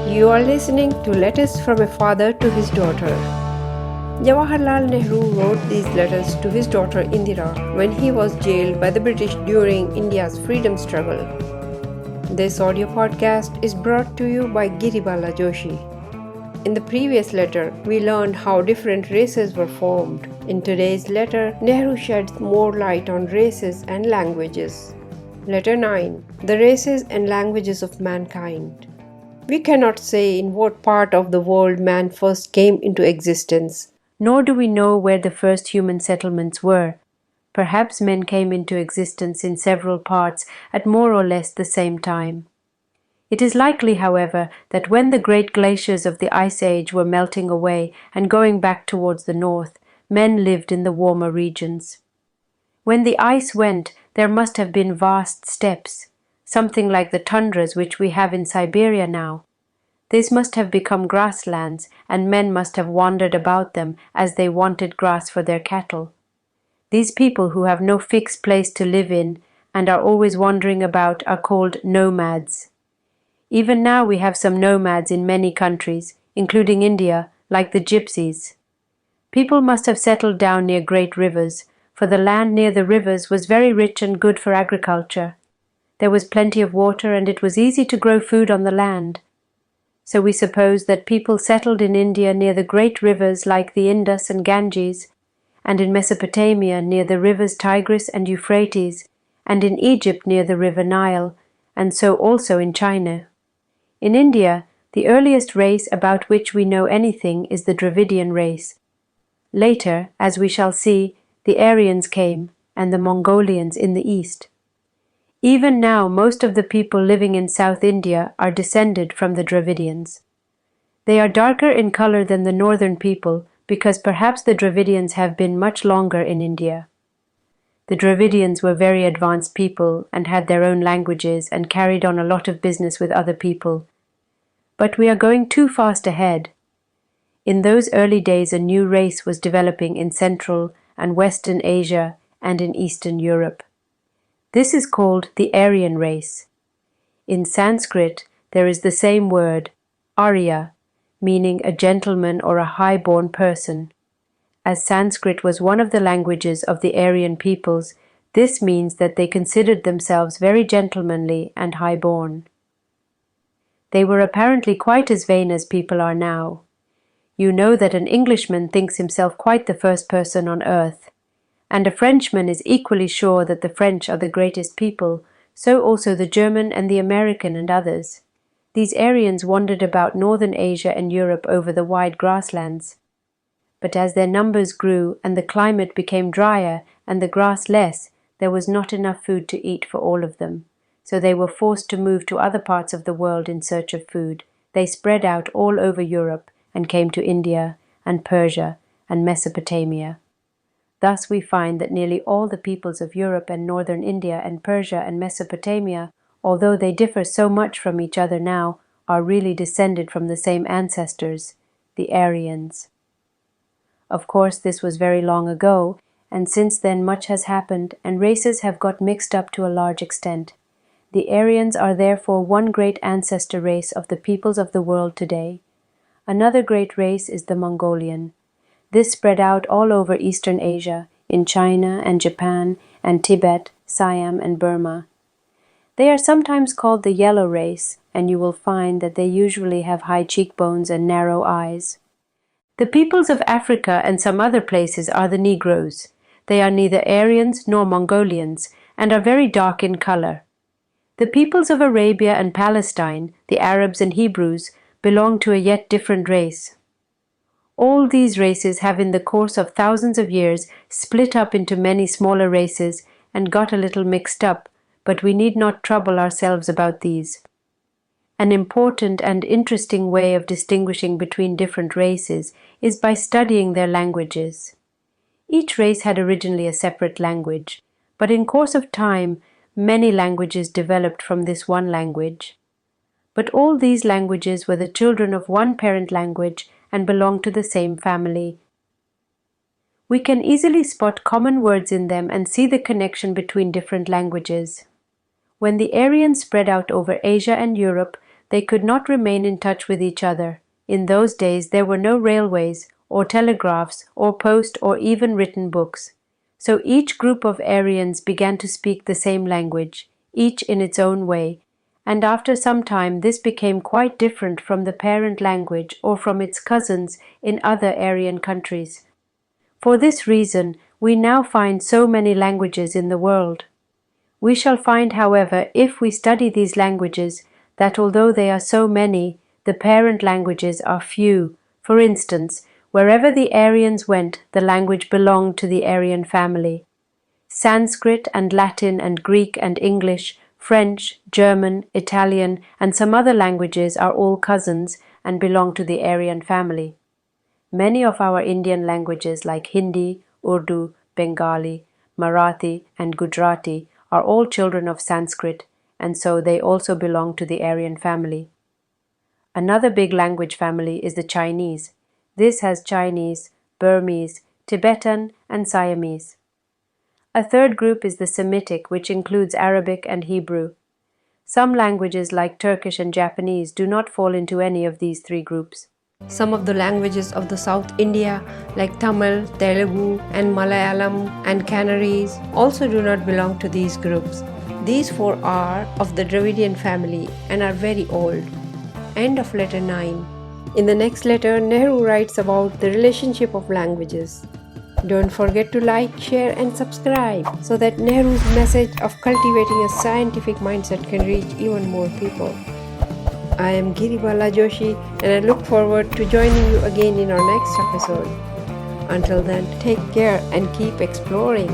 You are listening to Letters from a Father to His Daughter. Jawaharlal Nehru wrote these letters to his daughter Indira when he was jailed by the British during India's freedom struggle. This audio podcast is brought to you by Giribala Joshi. In the previous letter, we learned how different races were formed. In today's letter, Nehru sheds more light on races and languages. Letter 9. The Races and Languages of Mankind. We cannot say in what part of the world man first came into existence, nor do we know where the first human settlements were. Perhaps men came into existence in several parts at more or less the same time. It is likely, however, that when the great glaciers of the Ice Age were melting away and going back towards the north, men lived in the warmer regions. When the ice went, there must have been vast steppes, something like the tundras which we have in Siberia now. These must have become grasslands, and men must have wandered about them as they wanted grass for their cattle. These people who have no fixed place to live in and are always wandering about are called nomads. Even now we have some nomads in many countries, including India, like the gypsies. People must have settled down near great rivers, for the land near the rivers was very rich and good for agriculture. There was plenty of water and it was easy to grow food on the land. So we suppose that people settled in India near the great rivers like the Indus and Ganges, and in Mesopotamia near the rivers Tigris and Euphrates, and in Egypt near the river Nile, and so also in China. In India, the earliest race about which we know anything is the Dravidian race. Later, as we shall see, the Aryans came, and the Mongolians in the east. Even now, most of the people living in South India are descended from the Dravidians. They are darker in color than the northern people because perhaps the Dravidians have been much longer in India. The Dravidians were very advanced people and had their own languages and carried on a lot of business with other people. But we are going too fast ahead. In those early days, a new race was developing in Central and Western Asia and in Eastern Europe. This is called the Aryan race. In Sanskrit, there is the same word, Arya, meaning a gentleman or a high-born person. As Sanskrit was one of the languages of the Aryan peoples, this means that they considered themselves very gentlemanly and high-born. They were apparently quite as vain as people are now. You know that an Englishman thinks himself quite the first person on earth. And a Frenchman is equally sure that the French are the greatest people, so also the German and the American and others. These Aryans wandered about northern Asia and Europe over the wide grasslands. But as their numbers grew and the climate became drier and the grass less, there was not enough food to eat for all of them. So they were forced to move to other parts of the world in search of food. They spread out all over Europe and came to India and Persia and Mesopotamia. Thus we find that nearly all the peoples of Europe and northern India and Persia and Mesopotamia, although they differ so much from each other now, are really descended from the same ancestors, the Aryans. Of course, this was very long ago, and since then much has happened and races have got mixed up to a large extent. The Aryans are therefore one great ancestor race of the peoples of the world today. Another great race is the Mongolian. This spread out all over Eastern Asia, in China and Japan and Tibet, Siam and Burma. They are sometimes called the yellow race, and you will find that they usually have high cheekbones and narrow eyes. The peoples of Africa and some other places are the Negroes. They are neither Aryans nor Mongolians, and are very dark in color. The peoples of Arabia and Palestine, the Arabs and Hebrews, belong to a yet different race. All these races have in the course of thousands of years split up into many smaller races and got a little mixed up, but we need not trouble ourselves about these. An important and interesting way of distinguishing between different races is by studying their languages. Each race had originally a separate language, but in course of time many languages developed from this one language. But all these languages were the children of one parent language and belong to the same family. We can easily spot common words in them and see the connection between different languages. When the Aryans spread out over Asia and Europe, they could not remain in touch with each other. In those days there were no railways, or telegraphs, or post, or even written books. So each group of Aryans began to speak the same language, each in its own way, and after some time this became quite different from the parent language or from its cousins in other Aryan countries. For this reason, we now find so many languages in the world. We shall find, however, if we study these languages, that although they are so many, the parent languages are few. For instance, wherever the Aryans went, the language belonged to the Aryan family. Sanskrit and Latin and Greek and English, French, German, Italian, and some other languages are all cousins and belong to the Aryan family. Many of our Indian languages like Hindi, Urdu, Bengali, Marathi, and Gujarati are all children of Sanskrit, and so they also belong to the Aryan family. Another big language family is the Chinese. This has Chinese, Burmese, Tibetan, and Siamese. A third group is the Semitic, which includes Arabic and Hebrew. Some languages like Turkish and Japanese do not fall into any of these three groups. Some of the languages of the South India like Tamil, Telugu and Malayalam and Canaries also do not belong to these groups. These four are of the Dravidian family and are very old. End of letter 9. In the next letter, Nehru writes about the relationship of languages. Don't forget to like, share and subscribe so that Nehru's message of cultivating a scientific mindset can reach even more people. I am Giribala Joshi and I look forward to joining you again in our next episode. Until then, take care and keep exploring.